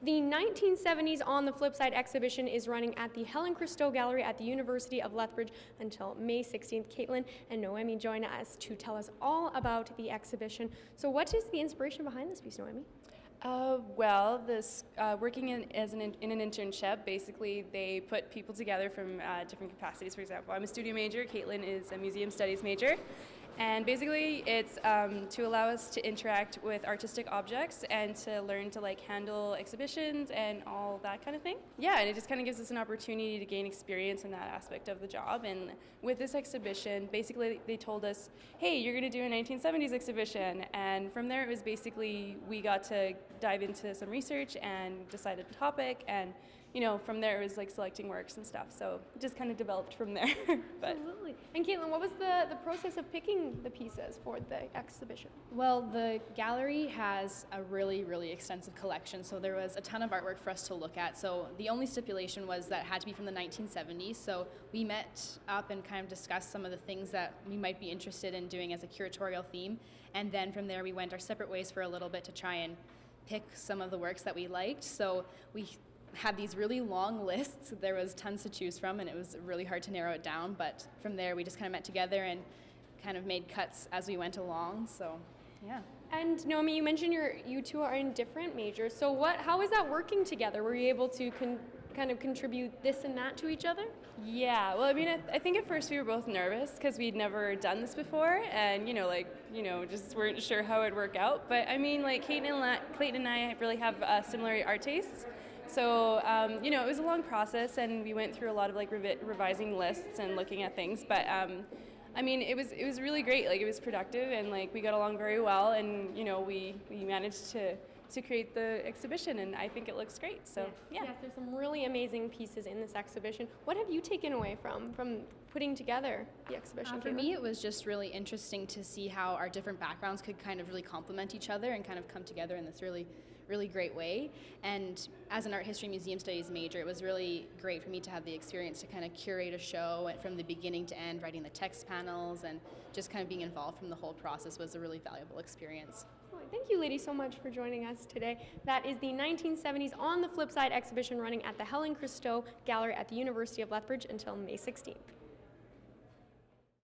The 1970s On the Flip Side exhibition is running at the Helen Christou Gallery at the University of Lethbridge until May 16th. Caitlin and Noemi join us to tell us all about the exhibition. So what is the inspiration behind this piece, Noemi? Working in an internship, basically they put people together from different capacities. For example, I'm a studio major, Caitlin is a museum studies major, and basically it's to allow us to interact with artistic objects and to learn to handle exhibitions and all that kind of thing. Yeah, and it just kind of gives us an opportunity to gain experience in that aspect of the job. And with this exhibition, basically they told us, hey, you're going to do a 1970s exhibition, and from there it was basically we got to dive into some research and decide a topic, and from there it was selecting works and stuff, so it just kind of developed from there. But Absolutely. And Caitlin, what was the process of picking the pieces for the exhibition? Well, the gallery has a really extensive collection, so there was a ton of artwork for us to look at. So the only stipulation was that it had to be from the 1970s, so we met up and kind of discussed some of the things that we might be interested in doing as a curatorial theme, and then from there we went our separate ways for a little bit to try and pick some of the works that we liked. So we had these really long lists. There was tons to choose from, and it was really hard to narrow it down, but from there we just kind of met together and kind of made cuts as we went along. So yeah. And Naomi, you mentioned you two are in different majors, so how is that working together? Were you able to kind of contribute this and that to each other? Yeah, well, I mean, I think at first we were both nervous because we'd never done this before, and just weren't sure how it'd work out. But I mean, Clayton and I really have similar art tastes. So, it was a long process, and we went through a lot of revising lists and looking at things. But I mean, it was really great. It was productive, and we got along very well, and we managed to create the exhibition, and I think it looks great. So yeah. Yes, there's some really amazing pieces in this exhibition. What have you taken away from putting together the exhibition? For me, it was just really interesting to see how our different backgrounds could kind of really complement each other and kind of come together in this really great way. And as an art history museum studies major, it was really great for me to have the experience to kind of curate a show from the beginning to end, writing the text panels, and just kind of being involved from the whole process was a really valuable experience. Thank you, ladies, so much for joining us today. That is the 1970s On the Flip Side exhibition running at the Helen Christou Gallery at the University of Lethbridge until May 16th.